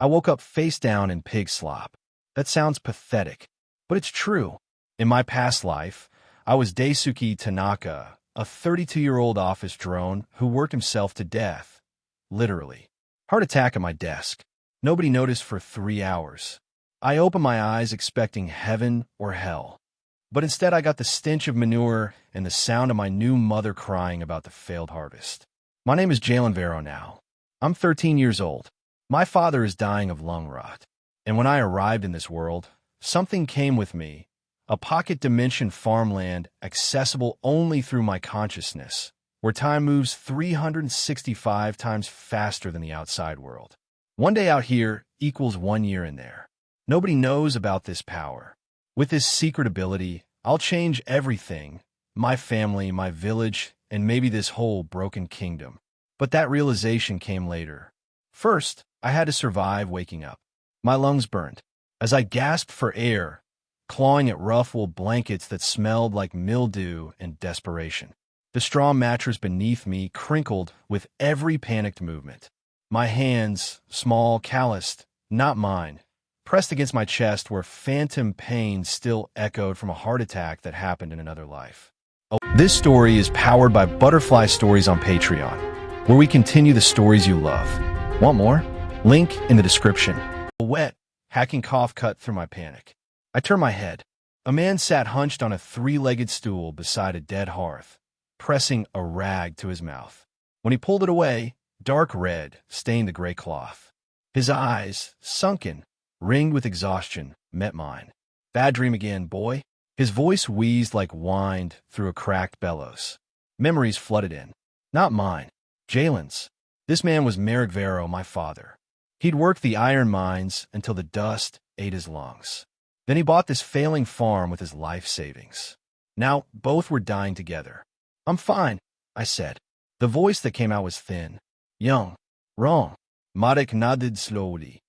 I woke up face down in pig slop. That sounds pathetic, but it's true. In my past life, I was Daisuke Tanaka, a 32-year-old office drone who worked himself to death. Literally. Heart attack at my desk. Nobody noticed for 3 hours. I opened my eyes expecting heaven or hell. But instead I got the stench of manure and the sound of my new mother crying about the failed harvest. My name is Jalen Vero now. I'm 13 years old. My father is dying of lung rot. And when I arrived in this world, something came with me. A pocket dimension farmland accessible only through my consciousness, where time moves 365 times faster than the outside world. One day out here equals 1 year in there. Nobody knows about this power. With this secret ability, I'll change everything, my family, my village, and maybe this whole broken kingdom. But that realization came later. First, I had to survive waking up. My lungs burned. As I gasped for air, clawing at rough wool blankets that smelled like mildew and desperation. The straw mattress beneath me crinkled with every panicked movement. My hands, small, calloused, not mine, pressed against my chest where phantom pain still echoed from a heart attack that happened in another life. This story is powered by Butterfly Stories on Patreon, where we continue the stories you love. Want more? Link in the description. A wet, hacking cough cut through my panic. I turned my head. A man sat hunched on a 3-legged stool beside a dead hearth, pressing a rag to his mouth. When he pulled it away, dark red stained the gray cloth. His eyes, sunken, ringed with exhaustion, met mine. Bad dream again, boy. His voice wheezed like whined through a cracked bellows. Memories flooded in. Not mine. Jalen's. This man was Merrick Vero, my father. He'd worked the iron mines until the dust ate his lungs. Then he bought this failing farm with his life savings. Now, both were dying together. I'm fine, I said. The voice that came out was thin. Young. Wrong. Marek nodded slowly,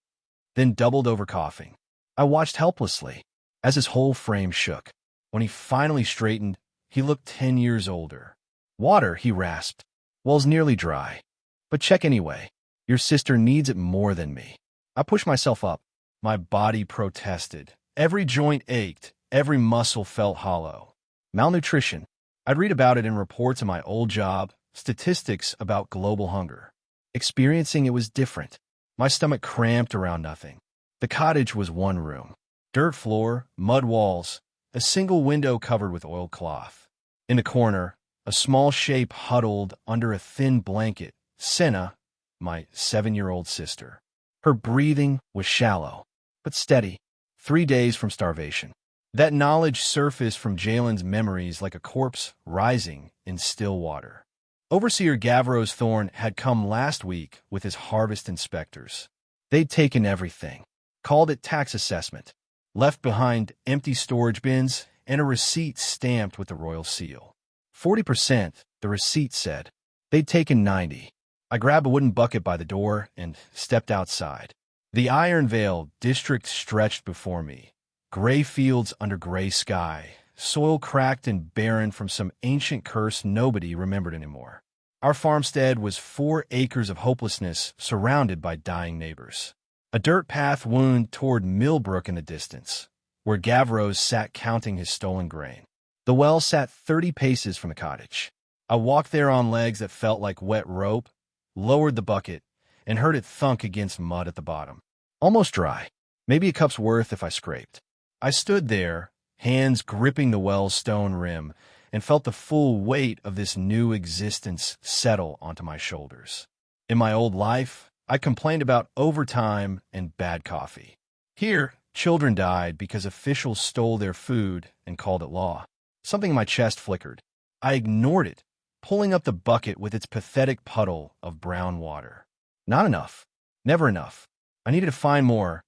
then doubled over coughing. I watched helplessly as his whole frame shook. When he finally straightened, he looked 10 years older. Water, he rasped. Well's nearly dry. But check anyway. Your sister needs it more than me. I pushed myself up. My body protested. Every joint ached. Every muscle felt hollow. Malnutrition. I'd read about it in reports in my old job, statistics about global hunger. Experiencing it was different. My stomach cramped around nothing. The cottage was one room. Dirt floor, mud walls, a single window covered with oilcloth. In the corner, a small shape huddled under a thin blanket, Senna, my 7-year-old sister. Her breathing was shallow, but steady. 3 days from starvation. That knowledge surfaced from Jalen's memories like a corpse rising in still water. Overseer Gavro's Thorn had come last week with his harvest inspectors. They'd taken everything, called it tax assessment, left behind empty storage bins and a receipt stamped with the royal seal. 40%, the receipt said. They'd taken 90. I grabbed a wooden bucket by the door and stepped outside. The Iron Vale district stretched before me. Gray fields under gray sky, soil cracked and barren from some ancient curse nobody remembered anymore. Our farmstead was 4 acres of hopelessness surrounded by dying neighbors. A dirt path wound toward Millbrook in the distance, where Gavro's sat counting his stolen grain. The well sat 30 paces from the cottage. I walked there on legs that felt like wet rope, lowered the bucket, and heard it thunk against mud at the bottom. Almost dry. Maybe a cup's worth if I scraped. I stood there, hands gripping the well's stone rim, and felt the full weight of this new existence settle onto my shoulders. In my old life, I complained about overtime and bad coffee. Here, children died because officials stole their food and called it law. Something in my chest flickered. I ignored it, pulling up the bucket with its pathetic puddle of brown water. Not enough. Never enough. I needed to find more.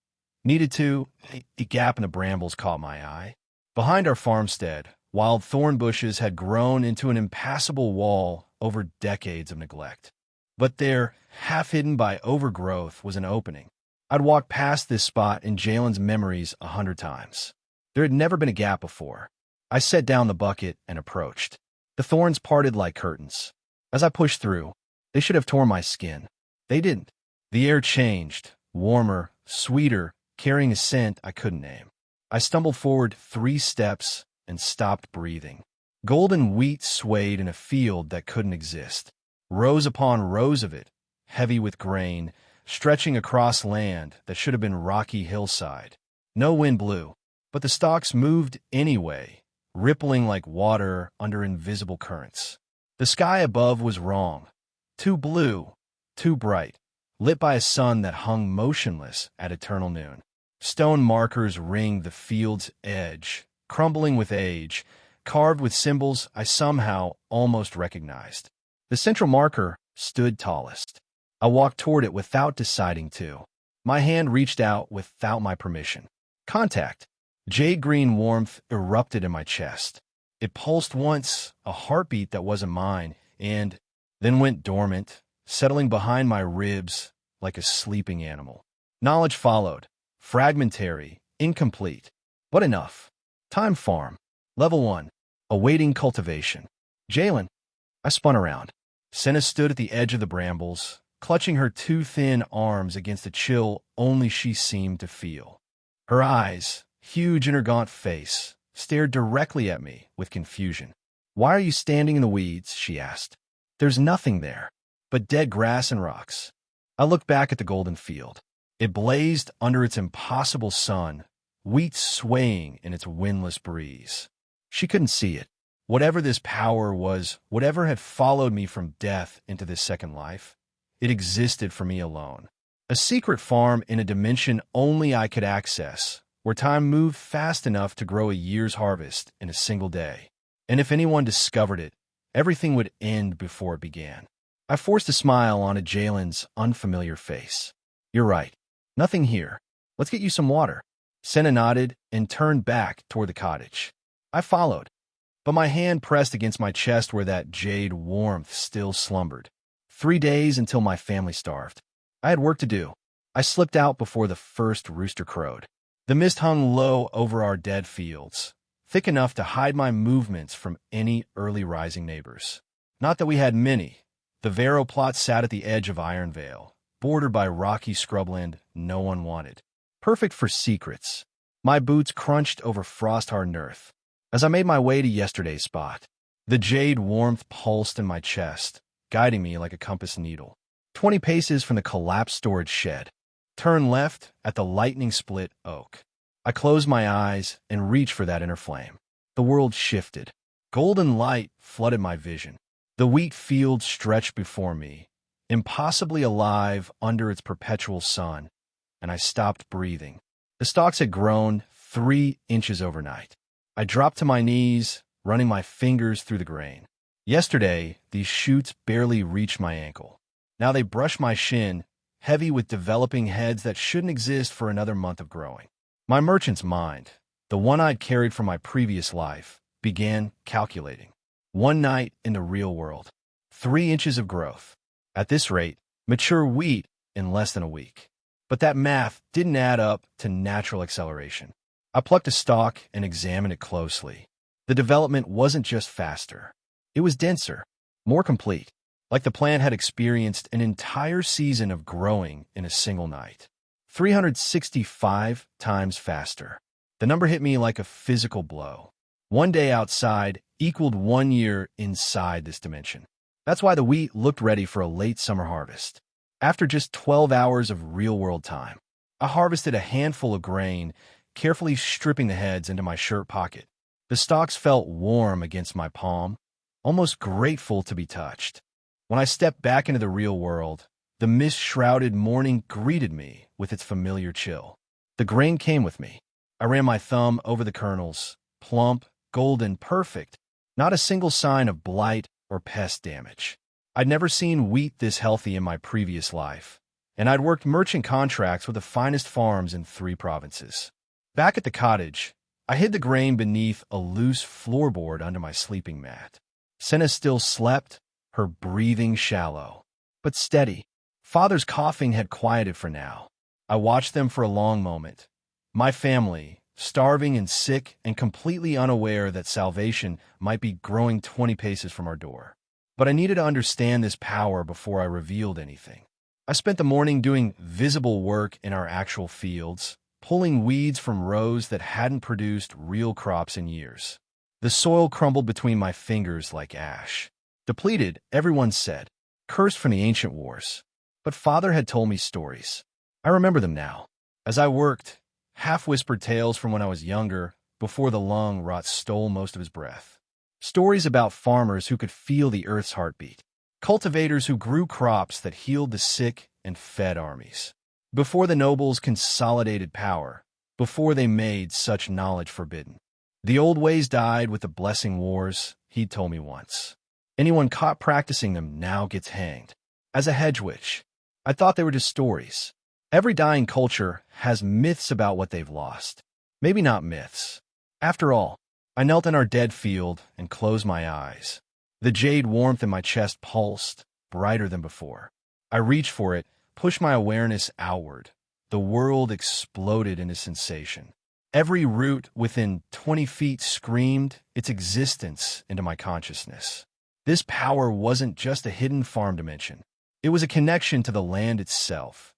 A gap in the brambles caught my eye. Behind our farmstead, wild thorn bushes had grown into an impassable wall over decades of neglect. But there, half hidden by overgrowth, was an opening. I'd walked past this spot in Jalen's memories 100 times. There had never been a gap before. I set down the bucket and approached. The thorns parted like curtains. As I pushed through, they should have torn my skin. They didn't. The air changed, warmer, sweeter, carrying a scent I couldn't name. I stumbled forward 3 steps and stopped breathing. Golden wheat swayed in a field that couldn't exist. Rows upon rows of it, heavy with grain, stretching across land that should have been rocky hillside. No wind blew, but the stalks moved anyway, rippling like water under invisible currents. The sky above was wrong. Too blue, too bright, lit by a sun that hung motionless at eternal noon. Stone markers ringed the field's edge, crumbling with age, carved with symbols I somehow almost recognized. The central marker stood tallest. I walked toward it without deciding to. My hand reached out without my permission. Contact. Jade-green warmth erupted in my chest. It pulsed once, a heartbeat that wasn't mine, and then went dormant, settling behind my ribs like a sleeping animal. Knowledge followed. Fragmentary, incomplete, but enough. Time farm. Level 1. Awaiting cultivation. Jalen. I spun around. Senna stood at the edge of the brambles, clutching her 2 thin arms against a chill only she seemed to feel. Her eyes, huge in her gaunt face, stared directly at me with confusion. "Why are you standing in the weeds?" she asked. "There's nothing there but dead grass and rocks." I looked back at the golden field. It blazed under its impossible sun, wheat swaying in its windless breeze. She couldn't see it. Whatever this power was, whatever had followed me from death into this second life, it existed for me alone. A secret farm in a dimension only I could access, where time moved fast enough to grow a year's harvest in a single day. And if anyone discovered it, everything would end before it began. I forced a smile onto Jalen's unfamiliar face. "You're right. Nothing here. Let's get you some water." Senna nodded and turned back toward the cottage. I followed, but my hand pressed against my chest where that jade warmth still slumbered. 3 days until my family starved. I had work to do. I slipped out before the first rooster crowed. The mist hung low over our dead fields, thick enough to hide my movements from any early rising neighbors. Not that we had many. The Vero plot sat at the edge of Ironvale, bordered by rocky scrubland no one wanted. Perfect for secrets. My boots crunched over frost-hardened earth. As I made my way to yesterday's spot, the jade warmth pulsed in my chest, guiding me like a compass needle. 20 paces from the collapsed storage shed. Turn left at the lightning-split oak. I closed my eyes and reached for that inner flame. The world shifted. Golden light flooded my vision. The wheat field stretched before me, impossibly alive under its perpetual sun, and I stopped breathing. The stalks had grown 3 inches overnight. I dropped to my knees, running my fingers through the grain. Yesterday, these shoots barely reached my ankle. Now they brushed my shin, heavy with developing heads that shouldn't exist for another month of growing. My merchant's mind, the one I'd carried from my previous life, began calculating. 1 night in the real world. 3 inches of growth. At this rate, mature wheat in less than a week. But that math didn't add up to natural acceleration. I plucked a stalk and examined it closely. The development wasn't just faster. It was denser, more complete, like the plant had experienced an entire season of growing in a single night. 365 times faster. The number hit me like a physical blow. 1 day outside equaled 1 year inside this dimension. That's why the wheat looked ready for a late summer harvest. After just 12 hours of real-world time, I harvested a handful of grain, carefully stripping the heads into my shirt pocket. The stalks felt warm against my palm, almost grateful to be touched. When I stepped back into the real world, the mist-shrouded morning greeted me with its familiar chill. The grain came with me. I ran my thumb over the kernels, plump, golden, perfect, not a single sign of blight or pest damage. I'd never seen wheat this healthy in my previous life, and I'd worked merchant contracts with the finest farms in 3 provinces. Back at the cottage, I hid the grain beneath a loose floorboard under my sleeping mat. Senna still slept, her breathing shallow, but steady. Father's coughing had quieted for now. I watched them for a long moment. My family, starving and sick and completely unaware that salvation might be growing 20 paces from our door. But I needed to understand this power before I revealed anything. I spent the morning doing visible work in our actual fields, pulling weeds from rows that hadn't produced real crops in years. The soil crumbled between my fingers like ash. Depleted, everyone said, cursed from the ancient wars. But Father had told me stories. I remember them now. As I worked, half-whispered tales from when I was younger, before the lung rot stole most of his breath. Stories about farmers who could feel the earth's heartbeat. Cultivators who grew crops that healed the sick and fed armies. Before the nobles consolidated power, before they made such knowledge forbidden. The old ways died with the blessing wars, he'd told me once. Anyone caught practicing them now gets hanged. As a hedge witch, I thought they were just stories. Every dying culture has myths about what they've lost. Maybe not myths. After all, I knelt in our dead field and closed my eyes. The jade warmth in my chest pulsed, brighter than before. I reached for it, pushed my awareness outward. The world exploded into sensation. Every root within 20 feet screamed its existence into my consciousness. This power wasn't just a hidden farm dimension. It was a connection to the land itself,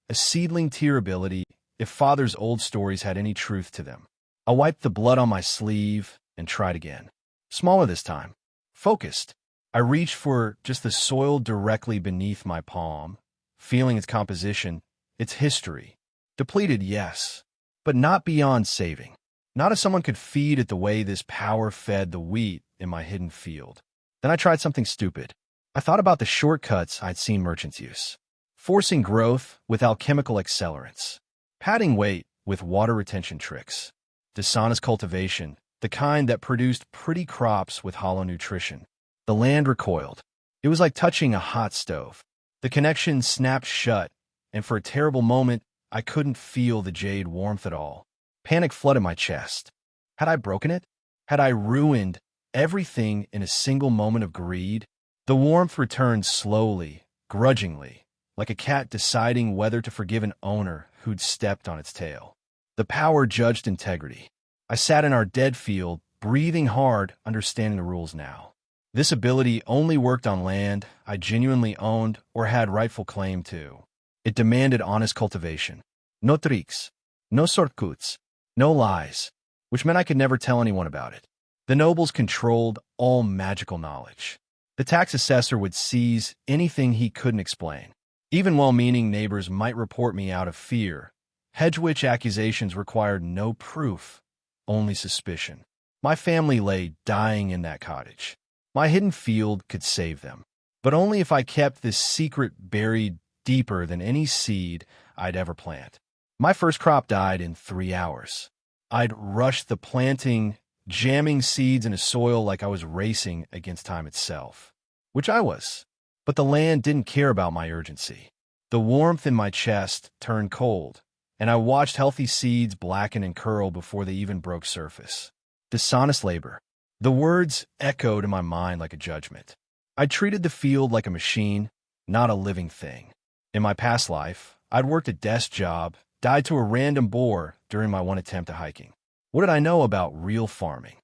a seedling tier ability if Father's old stories had any truth to them. I wiped the blood on my sleeve and tried again. Smaller this time. Focused. I reached for just the soil directly beneath my palm, feeling its composition, its history. Depleted, yes, but not beyond saving. Not if someone could feed it the way this power fed the wheat in my hidden field. Then I tried something stupid. I thought about the shortcuts I'd seen merchants use. Forcing growth with alchemical accelerants. Padding weight with water retention tricks. Dishonest cultivation, the kind that produced pretty crops with hollow nutrition. The land recoiled. It was like touching a hot stove. The connection snapped shut, and for a terrible moment, I couldn't feel the jade warmth at all. Panic flooded my chest. Had I broken it? Had I ruined everything in a single moment of greed? The warmth returned slowly, grudgingly, like a cat deciding whether to forgive an owner who'd stepped on its tail. The power judged integrity. I sat in our dead field, breathing hard, understanding the rules now. This ability only worked on land I genuinely owned or had rightful claim to. It demanded honest cultivation. No tricks, no shortcuts, no lies, which meant I could never tell anyone about it. The nobles controlled all magical knowledge. The tax assessor would seize anything he couldn't explain. Even well-meaning neighbors might report me out of fear. Hedge witch accusations required no proof, only suspicion. My family lay dying in that cottage. My hidden field could save them, but only if I kept this secret buried deeper than any seed I'd ever plant. My first crop died in 3 hours. I'd rushed the planting, jamming seeds into soil like I was racing against time itself. Which I was. But the land didn't care about my urgency. The warmth in my chest turned cold, and I watched healthy seeds blacken and curl before they even broke surface. Dishonest labor. The words echoed in my mind like a judgment. I treated the field like a machine, not a living thing. In my past life, I'd worked a desk job, died to a random boar during my one attempt at hiking. What did I know about real farming?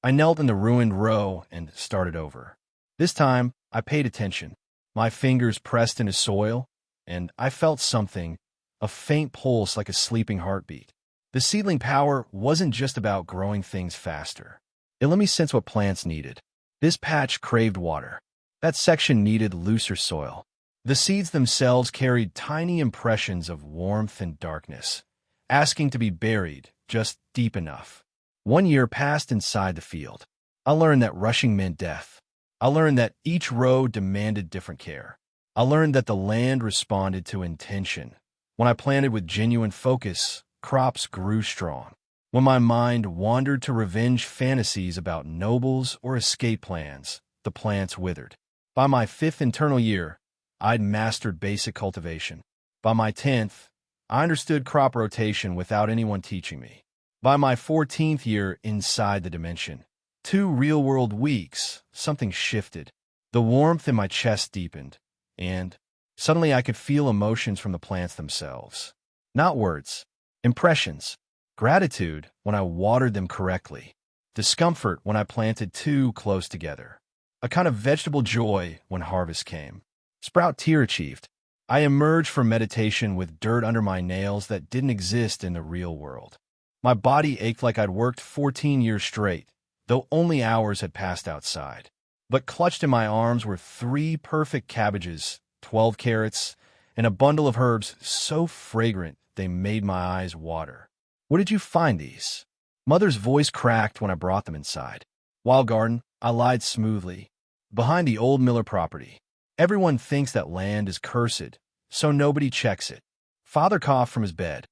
I knelt in the ruined row and started over. This time, I paid attention. My fingers pressed into soil, and I felt something, a faint pulse like a sleeping heartbeat. The seedling power wasn't just about growing things faster. It let me sense what plants needed. This patch craved water. That section needed looser soil. The seeds themselves carried tiny impressions of warmth and darkness, asking to be buried just deep enough. 1 year passed inside the field. I learned that rushing meant death. I learned that each row demanded different care. I learned that the land responded to intention. When I planted with genuine focus, crops grew strong. When my mind wandered to revenge fantasies about nobles or escape plans, the plants withered. By my 5th internal year, I'd mastered basic cultivation. By my 10th, I understood crop rotation without anyone teaching me. By my 14th year inside the dimension, 2 real-world weeks, something shifted. The warmth in my chest deepened, and suddenly I could feel emotions from the plants themselves. Not words, impressions. Gratitude when I watered them correctly. Discomfort when I planted too close together. A kind of vegetable joy when harvest came. Sprout tier achieved. I emerged from meditation with dirt under my nails that didn't exist in the real world. My body ached like I'd worked 14 years straight, though only hours had passed outside. But clutched in my arms were 3 perfect cabbages, 12 carrots, and a bundle of herbs so fragrant they made my eyes water. Where did you find these? Mother's voice cracked when I brought them inside. Wild garden, I lied smoothly. Behind the old Miller property. Everyone thinks that land is cursed, so nobody checks it. Father coughed from his bed,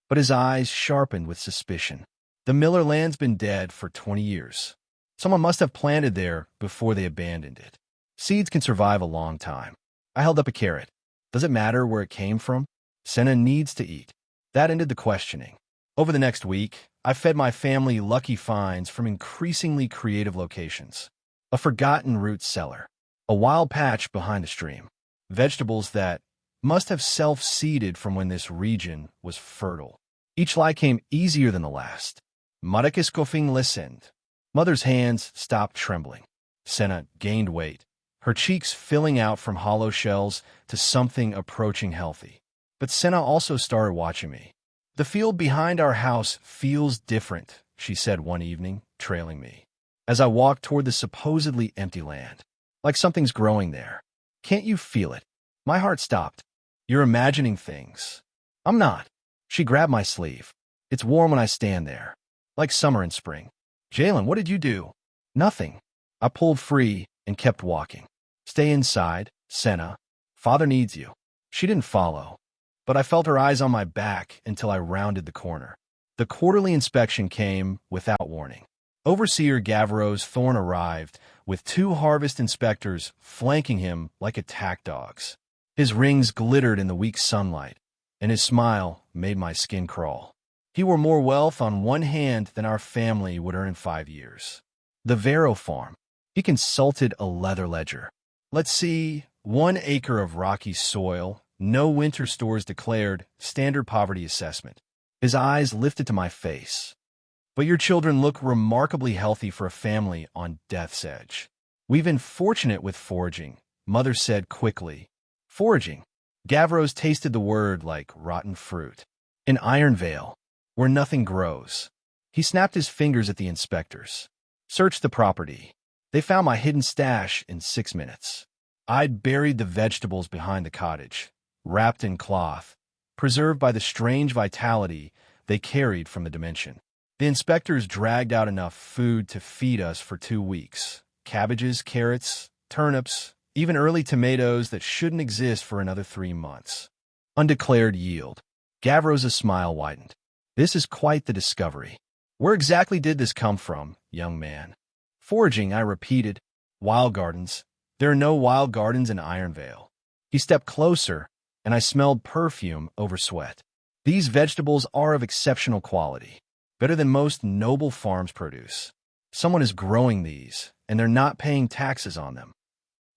but his eyes sharpened with suspicion. The Miller land's been dead for 20 years. Someone must have planted there before they abandoned it. Seeds can survive a long time. I held up a carrot. Does it matter where it came from? Senna needs to eat. That ended the questioning. Over the next week, I fed my family lucky finds from increasingly creative locations. A forgotten root cellar. A wild patch behind the stream. Vegetables that must have self-seeded from when this region was fertile. Each lie came easier than the last. Marakiskofing listened. Mother's hands stopped trembling. Senna gained weight, her cheeks filling out from hollow shells to something approaching healthy. But Senna also started watching me. The field behind our house feels different, she said one evening, trailing me. As I walked toward the supposedly empty land. Like something's growing there. Can't you feel it? My heart stopped. You're imagining things. I'm not. She grabbed my sleeve. It's warm when I stand there. Like summer and spring. Jalen, what did you do? Nothing. I pulled free and kept walking. Stay inside, Senna. Father needs you. She didn't follow, but I felt her eyes on my back until I rounded the corner. The quarterly inspection came without warning. Overseer Gavro's Thorn arrived with 2 harvest inspectors flanking him like attack dogs. His rings glittered in the weak sunlight, and his smile made my skin crawl. He wore more wealth on one hand than our family would earn in 5 years. The Vero farm. He consulted a leather ledger. Let's see, 1 acre of rocky soil, no winter stores declared, standard poverty assessment. His eyes lifted to my face. But your children look remarkably healthy for a family on death's edge. We've been fortunate with foraging, Mother said quickly. Foraging. Gavro's tasted the word like rotten fruit. In Ironvale, where nothing grows. He snapped his fingers at the inspectors. Searched the property. They found my hidden stash in 6 minutes. I'd buried the vegetables behind the cottage, wrapped in cloth, preserved by the strange vitality they carried from the dimension. The inspectors dragged out enough food to feed us for 2 weeks. Cabbages, carrots, turnips, even early tomatoes that shouldn't exist for another 3 months. Undeclared yield. Gavro's smile widened. This is quite the discovery. Where exactly did this come from, young man? Foraging, I repeated. Wild gardens. There are no wild gardens in Ironvale. He stepped closer, and I smelled perfume over sweat. These vegetables are of exceptional quality. Better than most noble farms produce. Someone is growing these, and they're not paying taxes on them.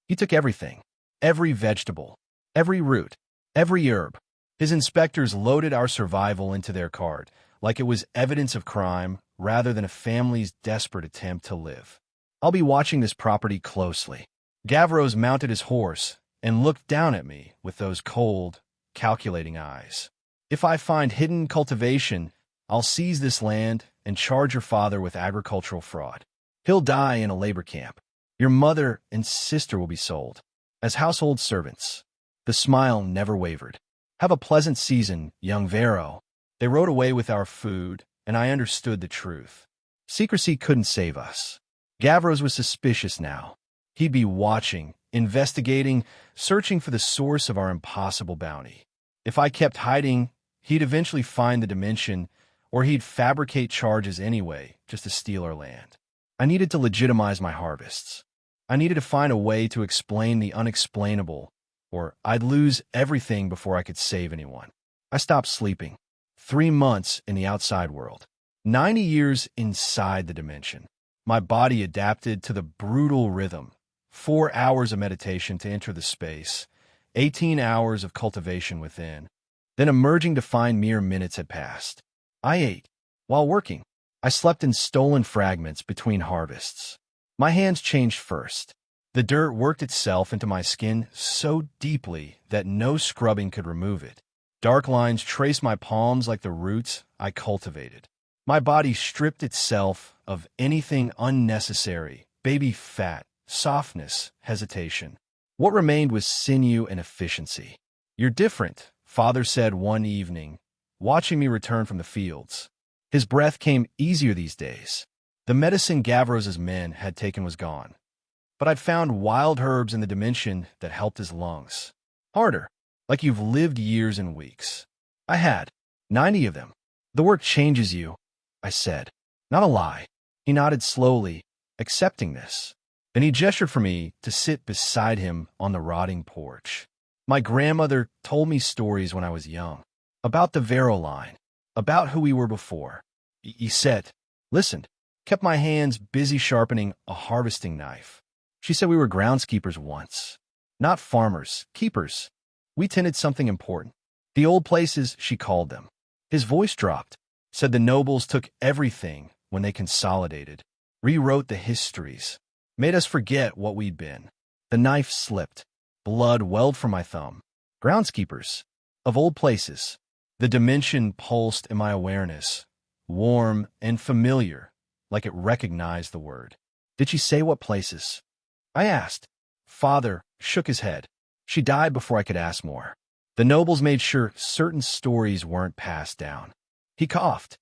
He took everything. Every vegetable. Every root. Every herb. His inspectors loaded our survival into their cart, like it was evidence of crime rather than a family's desperate attempt to live. I'll be watching this property closely. Gavro's mounted his horse and looked down at me with those cold, calculating eyes. If I find hidden cultivation, I'll seize this land and charge your father with agricultural fraud. He'll die in a labor camp. Your mother and sister will be sold as household servants. The smile never wavered. Have a pleasant season, young Vero. They rode away with our food, and I understood the truth. Secrecy couldn't save us. Gavro's was suspicious now. He'd be watching, investigating, searching for the source of our impossible bounty. If I kept hiding, he'd eventually find the dimension, or he'd fabricate charges anyway, just to steal our land. I needed to legitimize my harvests. I needed to find a way to explain the unexplainable, or I'd lose everything before I could save anyone. I stopped sleeping. 3 months in the outside world. 90 years inside the dimension. My body adapted to the brutal rhythm. 4 hours of meditation to enter the space. 18 hours of cultivation within. Then emerging to find mere minutes had passed. I ate. While working, I slept in stolen fragments between harvests. My hands changed first. The dirt worked itself into my skin so deeply that no scrubbing could remove it. Dark lines traced my palms like the roots I cultivated. My body stripped itself of anything unnecessary: baby fat, softness, hesitation. What remained was sinew and efficiency. "You're different," Father said one evening, watching me return from the fields. His breath came easier these days. The medicine Gavros's men had taken was gone, but I'd found wild herbs in the dimension that helped his lungs. "Harder, like you've lived years and weeks." I had. 90 of them. "The work changes you," I said. Not a lie. He nodded slowly, accepting this. Then he gestured for me to sit beside him on the rotting porch. "My grandmother told me stories when I was young, about the Vero line, about who we were before." He said, listened, kept my hands busy sharpening a harvesting knife. "She said we were groundskeepers once. Not farmers, keepers. We tended something important. The old places, she called them." His voice dropped. "Said the nobles took everything when they consolidated, rewrote the histories, made us forget what we'd been." The knife slipped. Blood welled from my thumb. Groundskeepers. Of old places. The dimension pulsed in my awareness, warm and familiar, like it recognized the word. "Did she say what places?" I asked. Father shook his head. "She died before I could ask more. The nobles made sure certain stories weren't passed down." He coughed,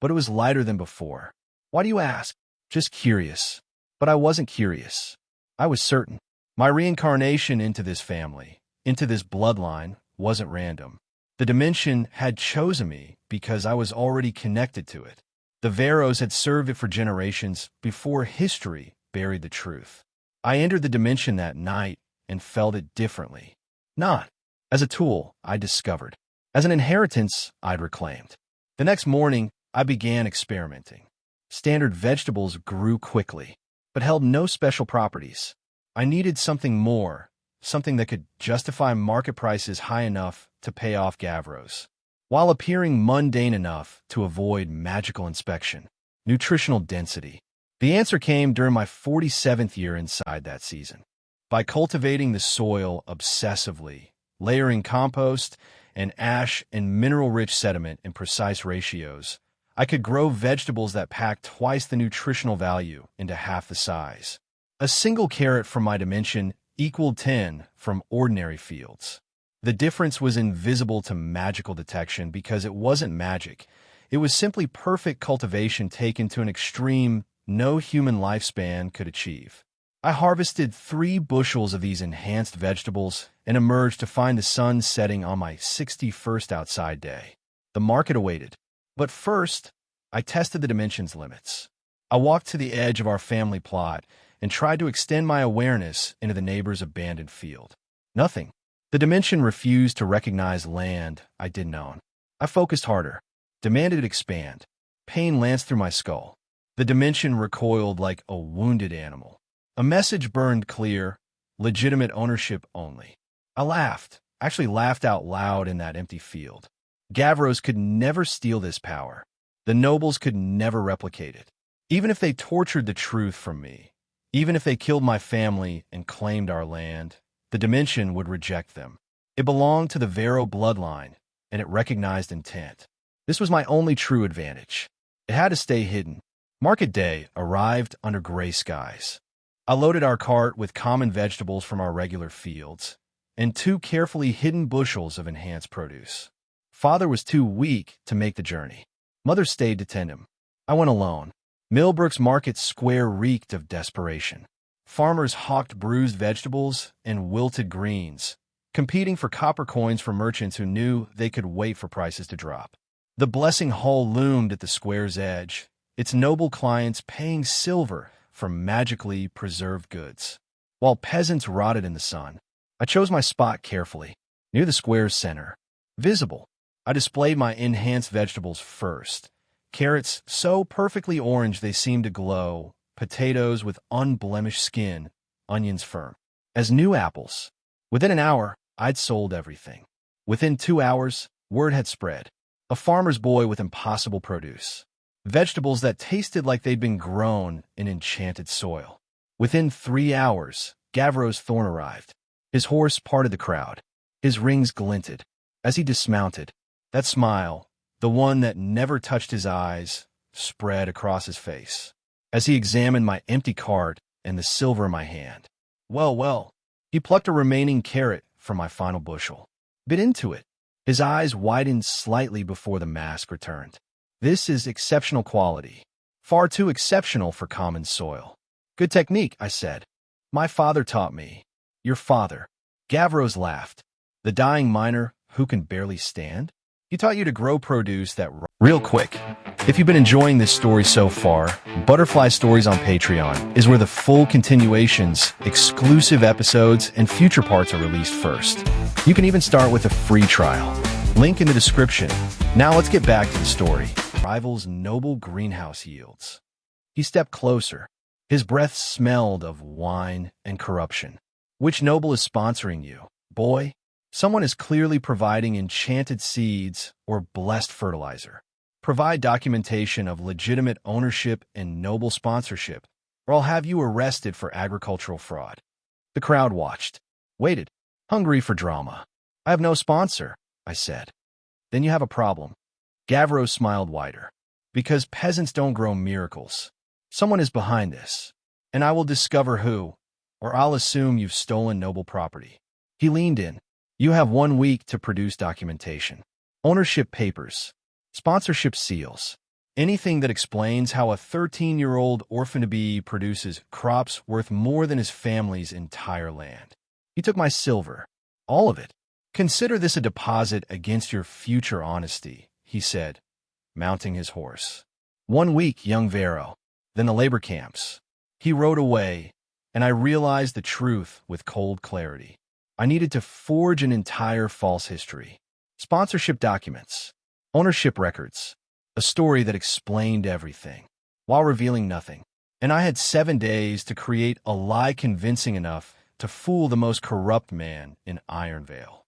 but it was lighter than before. "Why do you ask?" "Just curious." But I wasn't curious. I was certain. My reincarnation into this family, into this bloodline, wasn't random. The dimension had chosen me because I was already connected to it. The Veros had served it for generations before history buried the truth. I entered the dimension that night and felt it differently. Not as a tool I discovered, as an inheritance I'd reclaimed. The next morning, I began experimenting. Standard vegetables grew quickly, but held no special properties. I needed something more, something that could justify market prices high enough to pay off Gavros, while appearing mundane enough to avoid magical inspection. Nutritional density. The answer came during my 47th year inside that season. By cultivating the soil obsessively, layering compost and ash and mineral-rich sediment in precise ratios, I could grow vegetables that packed twice the nutritional value into half the size. A single carrot from my dimension equaled 10 from ordinary fields. The difference was invisible to magical detection because it wasn't magic. It was simply perfect cultivation taken to an extreme no human lifespan could achieve. I harvested 3 bushels of these enhanced vegetables and emerged to find the sun setting on my 61st outside day. The market awaited. But first, I tested the dimension's limits. I walked to the edge of our family plot and tried to extend my awareness into the neighbor's abandoned field. Nothing. The dimension refused to recognize land I didn't own. I focused harder, demanded it expand. Pain lanced through my skull. The dimension recoiled like a wounded animal. A message burned clear: legitimate ownership only. I laughed, actually laughed out loud in that empty field. Gavros could never steal this power. The nobles could never replicate it. Even if they tortured the truth from me, even if they killed my family and claimed our land, the dimension would reject them. It belonged to the Vero bloodline, and it recognized intent. This was my only true advantage. It had to stay hidden. Market day arrived under gray skies. I loaded our cart with common vegetables from our regular fields and 2 carefully hidden bushels of enhanced produce. Father was too weak to make the journey. Mother stayed to tend him. I went alone. Millbrook's market square reeked of desperation. Farmers hawked bruised vegetables and wilted greens, competing for copper coins from merchants who knew they could wait for prices to drop. The blessing hall loomed at the square's edge, its noble clients paying silver for magically preserved goods. While peasants rotted in the sun, I chose my spot carefully, near the square's center. Visible, I displayed my enhanced vegetables first. Carrots so perfectly orange they seemed to glow, potatoes with unblemished skin, onions firm as new apples. Within an hour, I'd sold everything. Within 2 hours, word had spread. A farmer's boy with impossible produce. Vegetables that tasted like they'd been grown in enchanted soil. Within 3 hours, Gavro's Thorn arrived. His horse parted the crowd. His rings glinted. As he dismounted, that smile, the one that never touched his eyes, spread across his face. As he examined my empty cart and the silver in my hand. Well, well, he plucked a remaining carrot from my final bushel. Bit into it. His eyes widened slightly before the mask returned. This is exceptional quality. Far too exceptional for common soil. Good technique, I said. My father taught me. Your father. Gavroche laughed. The dying miner who can barely stand? He taught you to grow produce that... Real quick, if you've been enjoying this story so far, Butterfly Stories on Patreon is where the full continuations, exclusive episodes, and future parts are released first. You can even start with a free trial. Link in the description. Now let's get back to the story. Rival's noble greenhouse yields. He stepped closer. His breath smelled of wine and corruption. Which noble is sponsoring you, boy? Someone is clearly providing enchanted seeds or blessed fertilizer. Provide documentation of legitimate ownership and noble sponsorship, or I'll have you arrested for agricultural fraud. The crowd watched, waited, hungry for drama. I have no sponsor, I said. Then you have a problem. Gavroche smiled wider. Because peasants don't grow miracles. Someone is behind this, and I will discover who, or I'll assume you've stolen noble property. He leaned in. You have 1 week to produce documentation. Ownership papers. Sponsorship seals. Anything that explains how a 13-year-old orphan-to-be produces crops worth more than his family's entire land. He took my silver. All of it. Consider this a deposit against your future honesty, he said, mounting his horse. 1 week, young Vero. Then the labor camps. He rode away, and I realized the truth with cold clarity. I needed to forge an entire false history. Sponsorship documents. Ownership records. A story that explained everything, while revealing nothing. And I had 7 days to create a lie convincing enough to fool the most corrupt man in Ironvale.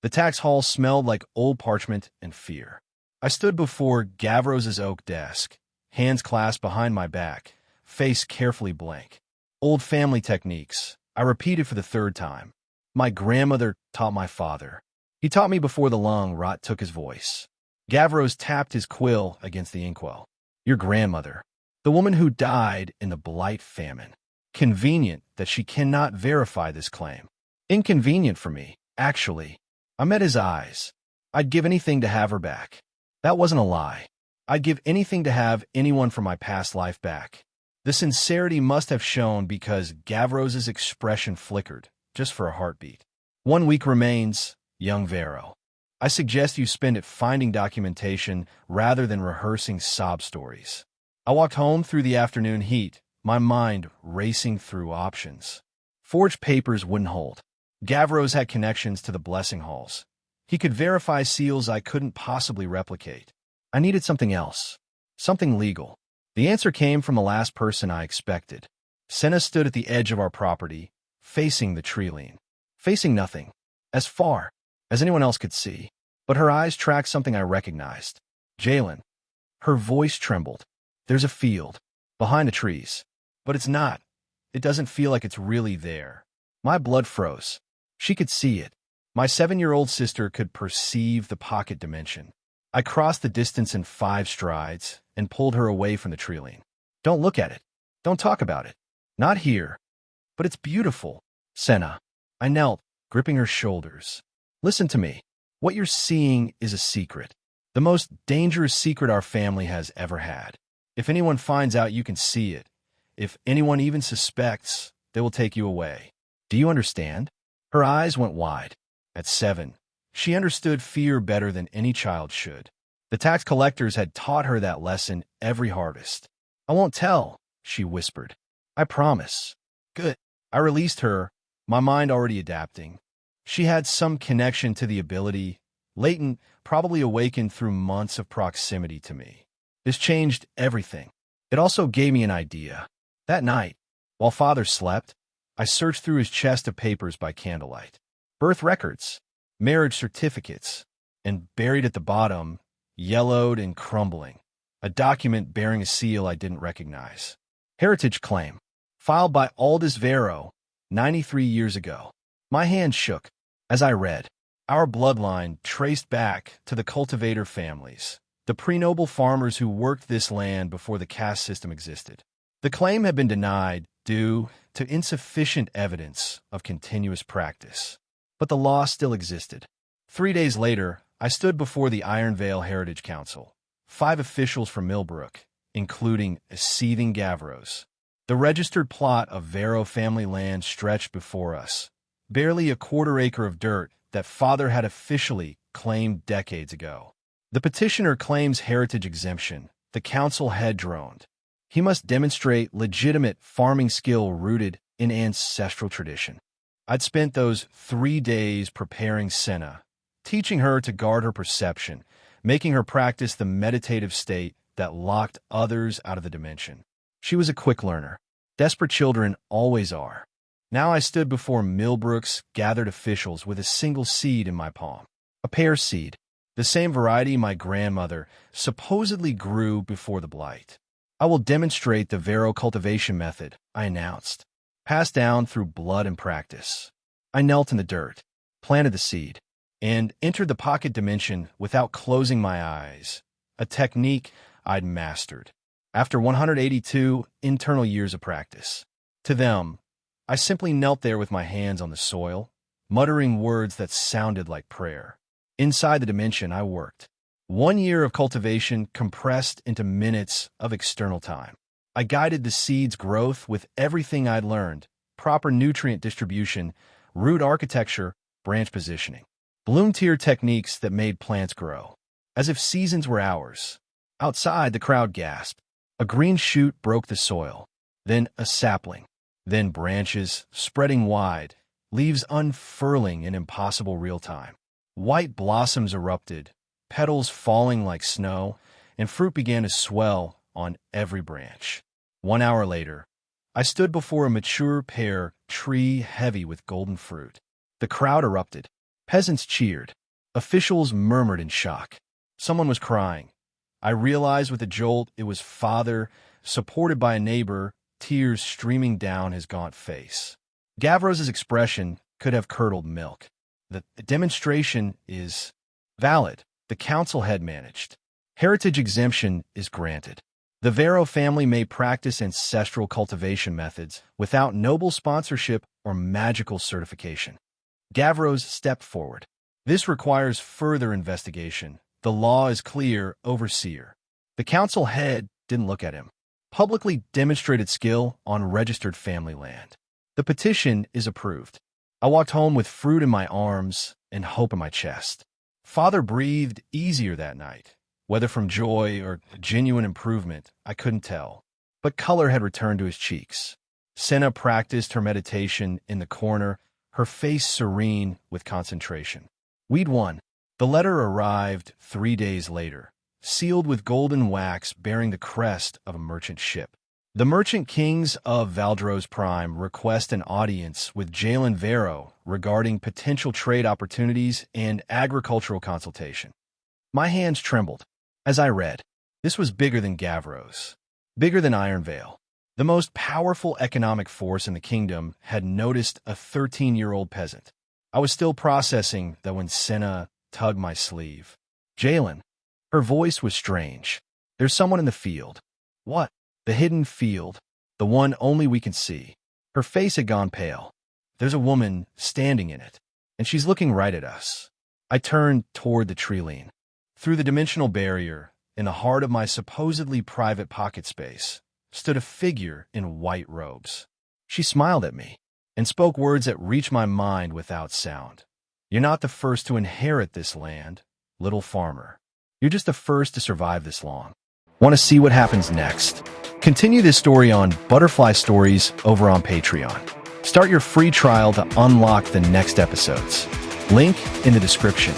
The tax hall smelled like old parchment and fear. I stood before Gavroche's oak desk, hands clasped behind my back, face carefully blank. Old family techniques, I repeated for the 3rd time. My grandmother taught my father. He taught me before the lung rot took his voice. Gavroche tapped his quill against the inkwell. Your grandmother, the woman who died in the blight famine. Convenient that she cannot verify this claim. Inconvenient for me, actually. I met his eyes. I'd give anything to have her back. That wasn't a lie. I'd give anything to have anyone from my past life back. The sincerity must have shown because Gavroche's expression flickered, just for a heartbeat. 1 week remains, young Vero. I suggest you spend it finding documentation rather than rehearsing sob stories. I walked home through the afternoon heat, my mind racing through options. Forged papers wouldn't hold. Gavroche had connections to the blessing halls. He could verify seals I couldn't possibly replicate. I needed something else. Something legal. The answer came from the last person I expected. Senna stood at the edge of our property, facing the tree line. Facing nothing. As far as anyone else could see. But her eyes tracked something I recognized. Jalen. Her voice trembled. There's a field. Behind the trees. But it's not. It doesn't feel like it's really there. My blood froze. She could see it. My 7-year-old sister could perceive the pocket dimension. I crossed the distance in 5 strides and pulled her away from the tree line. Don't look at it. Don't talk about it. Not here. But it's beautiful. Senna. I knelt, gripping her shoulders. Listen to me. What you're seeing is a secret. The most dangerous secret our family has ever had. If anyone finds out, you can see it. If anyone even suspects, they will take you away. Do you understand? Her eyes went wide. At 7, she understood fear better than any child should. The tax collectors had taught her that lesson every harvest. I won't tell, she whispered. I promise. Good. I released her, my mind already adapting. She had some connection to the ability, latent, probably awakened through months of proximity to me. This changed everything. It also gave me an idea. That night, while Father slept, I searched through his chest of papers by candlelight. Birth records, marriage certificates, and buried at the bottom, yellowed and crumbling, a document bearing a seal I didn't recognize. Heritage claim, filed by Aldous Vero, 93 years ago. My hand shook as I read. Our bloodline traced back to the cultivator families, the pre-noble farmers who worked this land before the caste system existed. The claim had been denied due to insufficient evidence of continuous practice. But the law still existed. 3 days later, I stood before the Iron Vale Heritage Council, 5 officials from Millbrook, including a seething Gavros. The registered plot of Vero family land stretched before us, barely a quarter-acre of dirt that father had officially claimed decades ago. The petitioner claims heritage exemption. The council head droned. He must demonstrate legitimate farming skill rooted in ancestral tradition. I'd spent those 3 days preparing Senna, teaching her to guard her perception, making her practice the meditative state that locked others out of the dimension. She was a quick learner. Desperate children always are. Now I stood before Millbrook's gathered officials with a single seed in my palm. A pear seed, the same variety my grandmother supposedly grew before the blight. I will demonstrate the Vero cultivation method, I announced, passed down through blood and practice. I knelt in the dirt, planted the seed, and entered the pocket dimension without closing my eyes, a technique I'd mastered after 182 internal years of practice. To them, I simply knelt there with my hands on the soil, muttering words that sounded like prayer. Inside the dimension, I worked. 1 year of cultivation compressed into minutes of external time. I guided the seed's growth with everything I'd learned: proper nutrient distribution, root architecture, branch positioning, bloom tier techniques that made plants grow, as if seasons were ours. Outside, the crowd gasped. A green shoot broke the soil, then a sapling, then branches spreading wide, leaves unfurling in impossible real time. White blossoms erupted, petals falling like snow, and fruit began to swell on every branch. 1 hour later, I stood before a mature pear tree heavy with golden fruit. The crowd erupted. Peasants cheered. Officials murmured in shock. Someone was crying. I realized with a jolt it was father, supported by a neighbor, tears streaming down his gaunt face. Gavros's expression could have curdled milk. The demonstration is valid, the council head managed. Heritage exemption is granted. The Vero family may practice ancestral cultivation methods without noble sponsorship or magical certification. Gavros stepped forward. This requires further investigation. The law is clear, overseer. The council head didn't look at him. Publicly demonstrated skill on registered family land. The petition is approved. I walked home with fruit in my arms and hope in my chest. Father breathed easier that night. Whether from joy or genuine improvement, I couldn't tell. But color had returned to his cheeks. Senna practiced her meditation in the corner, her face serene with concentration. We'd won. The letter arrived 3 days later, sealed with golden wax bearing the crest of a merchant ship. The merchant kings of Valdros Prime request an audience with Jalen Vero regarding potential trade opportunities and agricultural consultation. My hands trembled as I read. This was bigger than Gavros, bigger than Iron Vale. The most powerful economic force in the kingdom had noticed a 13-year-old peasant. I was still processing that when Senna tugged my sleeve. Jalen. Her voice was strange. There's someone in the field. What? The hidden field. The one only we can see. Her face had gone pale. There's a woman standing in it, and she's looking right at us. I turned toward the tree line. Through the dimensional barrier, in the heart of my supposedly private pocket space, stood a figure in white robes. She smiled at me and spoke words that reached my mind without sound. You're not the first to inherit this land, little farmer. You're just the first to survive this long. Want to see what happens next? Continue this story on Butterfly Stories over on Patreon. Start your free trial to unlock the next episodes. Link in the description.